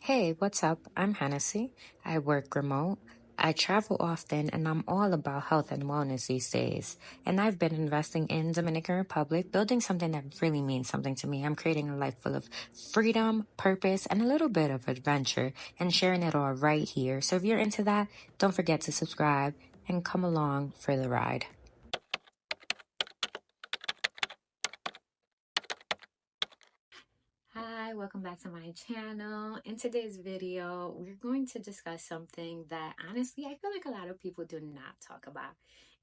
Hey, what's up? I'm Hennessy. I work remote. I travel often and I'm all about health and wellness these days. And I've been investing in Dominican Republic, building something that really means something to me. I'm creating a life full of freedom, purpose, and a little bit of adventure and sharing it all right here. So if you're into that, don't forget to subscribe and come along for the ride. Hi, welcome back to my channel. In today's video, we're going to discuss something that honestly I feel like a lot of people do not talk about.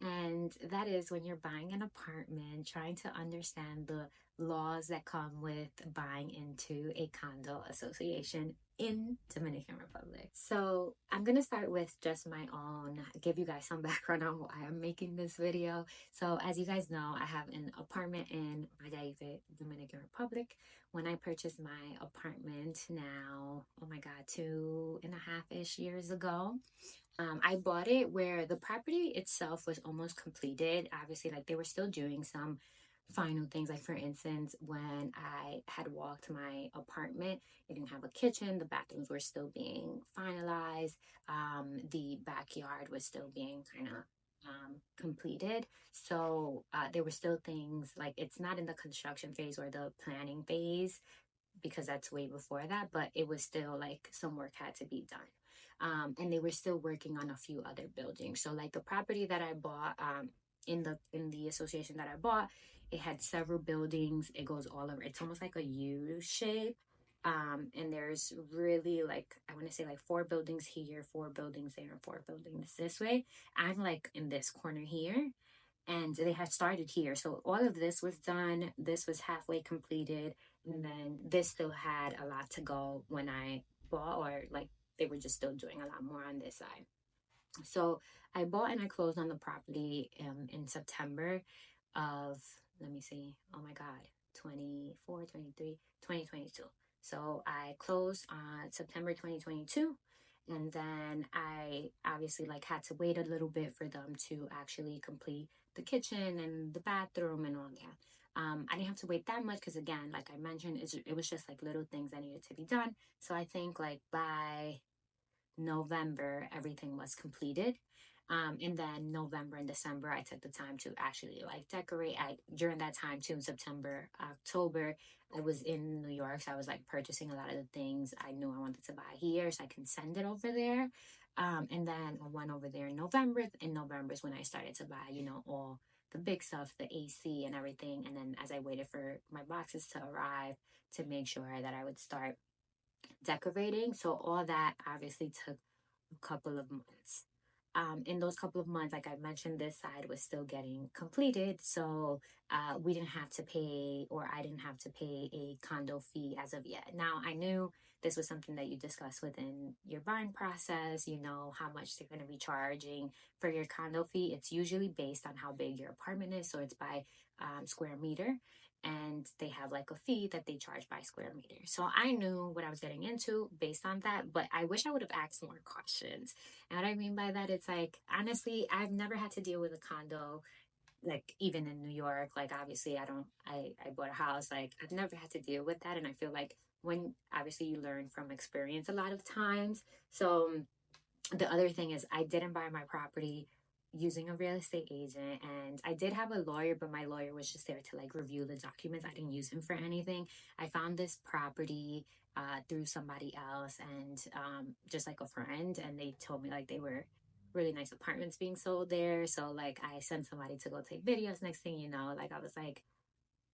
And that is when you're buying an apartment, trying to understand the laws that come with buying into a condo association in Dominican Republic. So I'm gonna start with just my own, give you guys some background on why I'm making this video. So as you guys know, I have an apartment in Margarita, Dominican Republic. When I purchased my apartment now, oh my God, 2.5-ish years ago, I bought it where the property itself was almost completed. Obviously, like they were still doing some final things. Like for instance, when I had walked my apartment, it didn't have a kitchen. The bathrooms were still being finalized. The backyard was still being kind of completed. So there were still things like it's not in the construction phase or the planning phase because that's way before that, but it was still like some work had to be done. And they were still working on a few other buildings. So like the property that I bought in the association that I bought, it had several buildings. It goes all over. It's almost like a U shape. And there's really like I want to say like 4 buildings here, 4 buildings there, and 4 buildings this way. I'm like in this corner here, and they had started here. So all of this was done. This was halfway completed, and then this still had a lot to go when I bought, or like they were just still doing a lot more on this side. So I bought and I closed on the property in September of, let me see, oh my God, 24, 23, 2022. So I closed on September 2022. And then I obviously like had to wait a little bit for them to actually complete the kitchen and the bathroom and all that. I didn't have to wait that much because again, like I mentioned, it was just like little things that needed to be done. So I think like by November, everything was completed. And then November and December, I took the time to actually like decorate. During that time too, in September, October, I was in New York, so I was like purchasing a lot of the things I knew I wanted to buy here, so I can send it over there. And then I went over there in November. In November is when I started to buy, all the big stuff, the AC and everything. And then as I waited for my boxes to arrive to make sure that I would start decorating. So all that obviously took a couple of months. In those couple of months, like I mentioned, this side was still getting completed. So we didn't have to pay, or I didn't have to pay a condo fee as of yet. Now, I knew this was something that you discuss within your buying process, how much they're going to be charging for your condo fee. It's usually based on how big your apartment is. So it's by square meter, and they have like a fee that they charge by square meter. So I knew what I was getting into based on that, but I wish I would have asked more questions. And what I mean by that, it's like, honestly, I've never had to deal with a condo, like even in New York. Like, obviously, I bought a house, like, I've never had to deal with that. And I feel like when obviously you learn from experience a lot of times. So the other thing is, I didn't buy my property using a real estate agent, and I did have a lawyer, but my lawyer was just there to like review the documents. I didn't use him for anything. I found this property through somebody else, and just like a friend, and they told me like they were really nice apartments being sold there. So like I sent somebody to go take videos. Next thing you know, like I was like,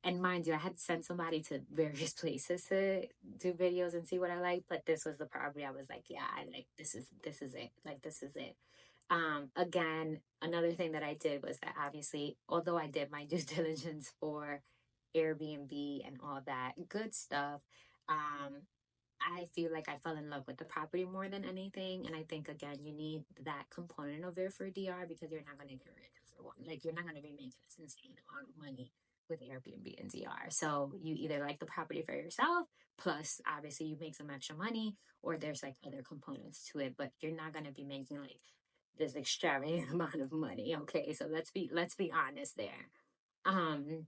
and mind you, I had sent somebody to various places to do videos and see what I like, but this was the property. I was like, yeah, I like this is it. Like this is it. Again, another thing that I did was that obviously, although I did my due diligence for Airbnb and all that good stuff, I feel like I fell in love with the property more than anything. And I think, again, you need that component of it for DR because you're not going to get rid of one. Like, you're not going to be making this insane amount of money with Airbnb and DR. So you either like the property for yourself, plus obviously you make some extra money, or there's like other components to it, but you're not going to be making like this extravagant amount of money. Okay. So let's be honest there. Um,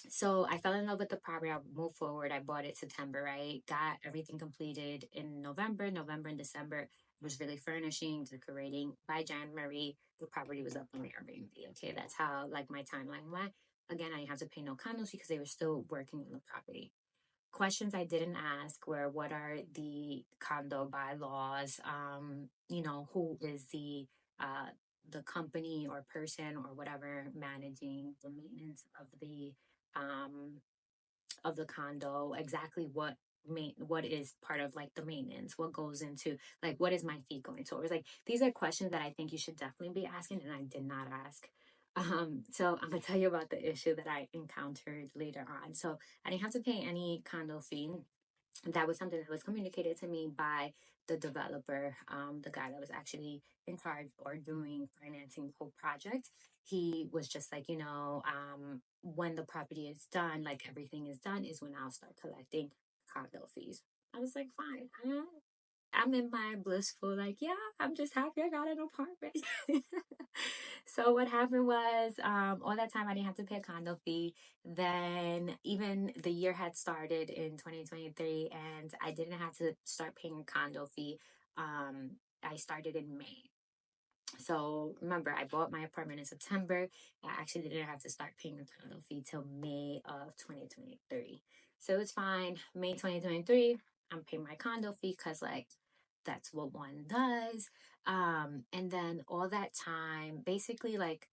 So I fell in love with the property. I moved forward. I bought it September, right? Got everything completed in November and December. Was really furnishing, decorating. By January, the property was up on the Airbnb. Okay, that's how like my timeline went. Again, I didn't have to pay no condos because they were still working on the property. Questions I didn't ask were what are the condo bylaws? Who is the company or person or whatever managing the maintenance um of the condo, exactly what is part of like the maintenance, what goes into like what is my fee going towards, like these are questions that I think you should definitely be asking and I did not ask. So I'm gonna tell you about the issue that I encountered later on. So I didn't have to pay any condo fee. That was something that was communicated to me by the developer, the guy that was actually in charge or doing financing the whole project. He was just like, when the property is done, like everything is done, is when I'll start collecting condo fees. I was like, fine. I'm in my blissful, like, yeah, I'm just happy I got an apartment. So what happened was, all that time I didn't have to pay a condo fee. Then even the year had started in 2023, and I didn't have to start paying a condo fee. I started in May. So remember, I bought my apartment in September. I actually didn't have to start paying the condo fee till May of 2023. So it's fine. May 2023, I'm paying my condo fee because like that's what one does. And then all that time, basically like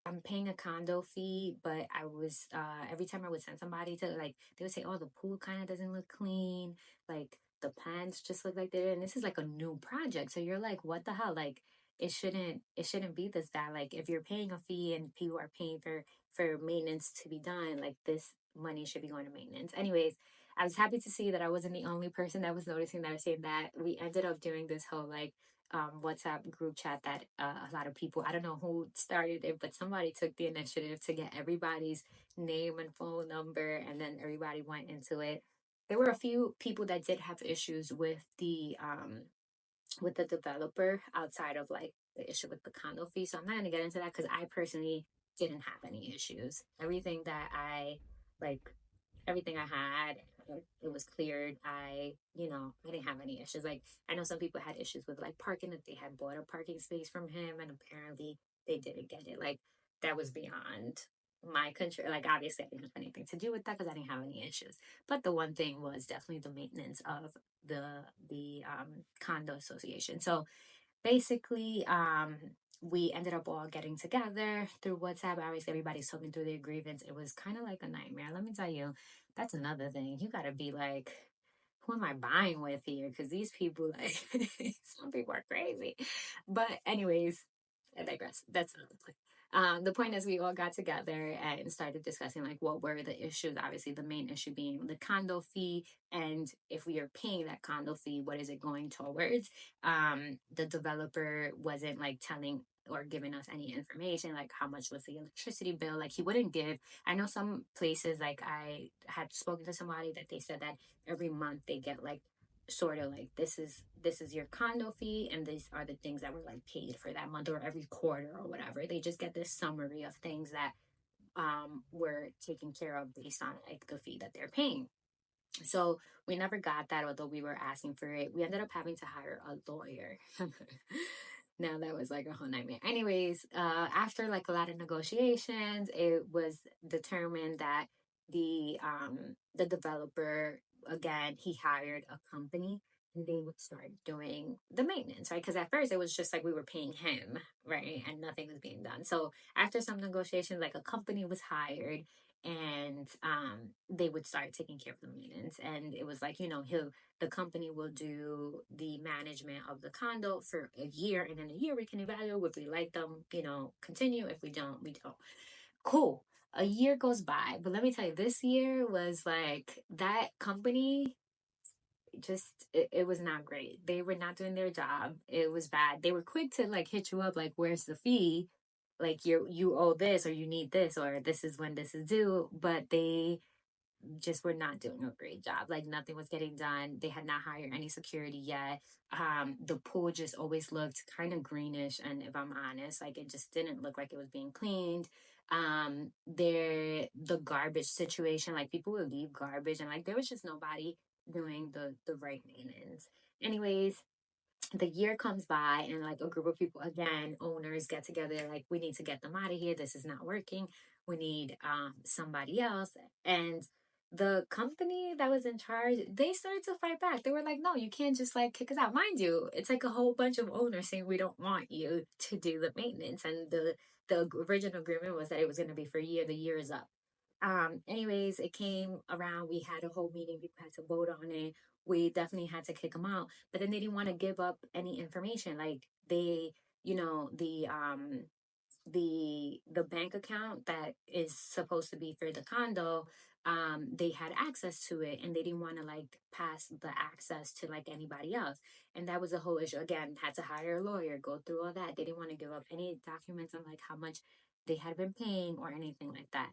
I'm paying a condo fee, but I was every time I would send somebody to like they would say, "Oh, the pool kind of doesn't look clean. Like the plants just look like they're." And this is like a new project, so you're like, "What the hell?" Like it shouldn't be this bad. Like if you're paying a fee and people are paying for maintenance to be done, like this money should be going to maintenance. Anyways, I was happy to see that I wasn't the only person that was noticing that or saying that. We ended up doing this whole like WhatsApp group chat that a lot of people, I don't know who started it, but somebody took the initiative to get everybody's name and phone number, and then everybody went into it. There were a few people that did have issues with the developer outside of like the issue with the condo fee. So I'm not gonna get into that because I personally didn't have any issues. Everything that I like, everything I had, it was cleared. I didn't have any issues. Like I know some people had issues with like parking that they had bought a parking space from him and apparently they didn't get it. Like that was beyond my control. Like obviously I didn't have anything to do with that because I didn't have any issues. But the one thing was definitely the maintenance of the condo association. So basically, we ended up all getting together through WhatsApp. Obviously, everybody's talking through their grievance. It was kind of like a nightmare. Let me tell you, that's another thing. You got to be like, who am I buying with here? Because these people, like, some people are crazy. But, anyways, I digress. That's another point. The point is, we all got together and started discussing like what were the issues. Obviously, the main issue being the condo fee, and if we are paying that condo fee, what is it going towards? The developer wasn't like telling or giving us any information like how much was the electricity bill. Like he wouldn't give. I know some places, like I had spoken to somebody that they said that every month they get like sort of like this is your condo fee and these are the things that were like paid for that month, or every quarter or whatever. They just get this summary of things that were taken care of based on like the fee that they're paying. So we never got that, although we were asking for it. We ended up having to hire a lawyer. Now that was like a whole nightmare. Anyways, after like a lot of negotiations, it was determined that the developer, again, he hired a company and they would start doing the maintenance, right? Because at first it was just like we were paying him, right? And nothing was being done. So after some negotiations, like a company was hired and they would start taking care of the maintenance. And it was like, the company will do the management of the condo for a year, and in a year we can evaluate if we like them, continue. If we don't, we don't. Cool. A year goes by, but let me tell you, this year was like that company just it was not great. They were not doing their job. It was bad. They were quick to like hit you up like, where's the fee? Like you owe this, or you need this, or this is when this is due. But they just were not doing a great job. Like nothing was getting done. They had not hired any security yet. The pool just always looked kind of greenish, and if I'm honest, like it just didn't look like it was being cleaned. The garbage situation, like people would leave garbage and like there was just nobody doing the right maintenance. Anyways, the year comes by and like a group of people again, owners get together, like we need to get them out of here, this is not working, we need somebody else. And the company that was in charge, they started to fight back. They were like, no, you can't just like kick us out. Mind you, it's like a whole bunch of owners saying we don't want you to do the maintenance, and the original agreement was that it was going to be for a year. The year is up. Anyways, it came around, we had a whole meeting, people had to vote on it, we definitely had to kick them out. But then they didn't want to give up any information, like they, you know, the bank account that is supposed to be for the condo, they had access to it and they didn't want to like pass the access to like anybody else. And that was a whole issue. Again, had to hire a lawyer, go through all that. They didn't want to give up any documents on like how much they had been paying or anything like that.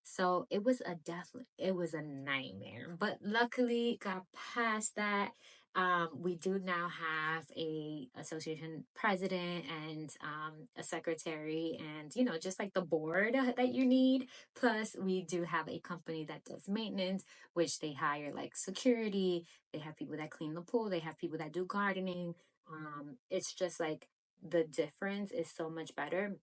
So it was a nightmare. But luckily got past that. We do now have a association president and a secretary, and just like the board that you need. Plus, we do have a company that does maintenance, which they hire like security. They have people that clean the pool. They have people that do gardening. It's just like the difference is so much better,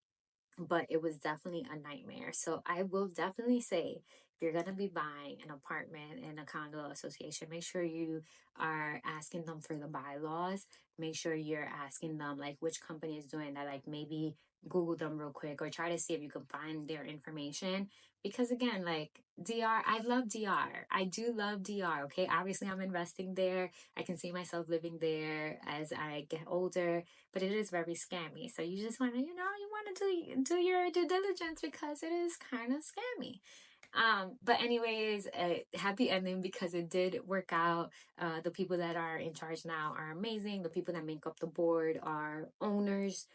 but it was definitely a nightmare. So I will definitely say, if you're going to be buying an apartment in a condo association, make sure you are asking them for the bylaws. Make sure you're asking them like which company is doing that. Like maybe Google them real quick or try to see if you can find their information. Because again, like DR, I love DR. I do love DR. Okay. Obviously, I'm investing there. I can see myself living there as I get older, but it is very scammy. So you just want to, you want to do your due diligence because it is kind of scammy. But anyways, a happy ending because it did work out. The people that are in charge now are amazing. The people that make up the board are owners.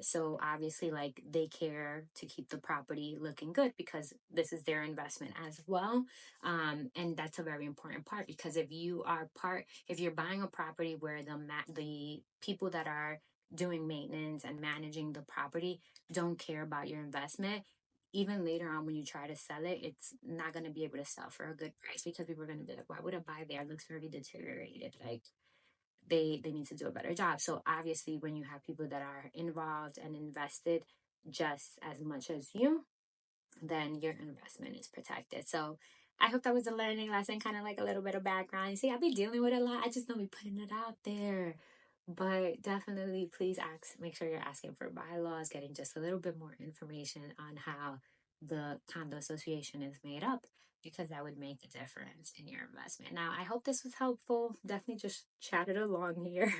So obviously, like they care to keep the property looking good because this is their investment as well. And that's a very important part because if you're buying a property where the people that are doing maintenance and managing the property don't care about your investment, even later on when you try to sell it, it's not going to be able to sell for a good price because people are going to be like, why would I buy there? It looks very deteriorated. Like they need to do a better job. So obviously when you have people that are involved and invested just as much as you, then your investment is protected. So I hope that was a learning lesson, kind of like a little bit of background. See, I'll be dealing with a lot. I just don't be putting it out there. But definitely, please make sure you're asking for bylaws, getting just a little bit more information on how the condo association is made up, because that would make a difference in your investment. Now, I hope this was helpful. Definitely just chatted along here.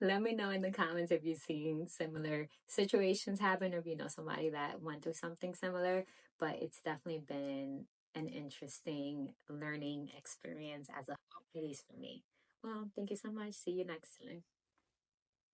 Let me know in the comments if you've seen similar situations happen or if you know somebody that went through something similar. But it's definitely been an interesting learning experience as a whole, at least for me. Well, thank you so much. See you next time.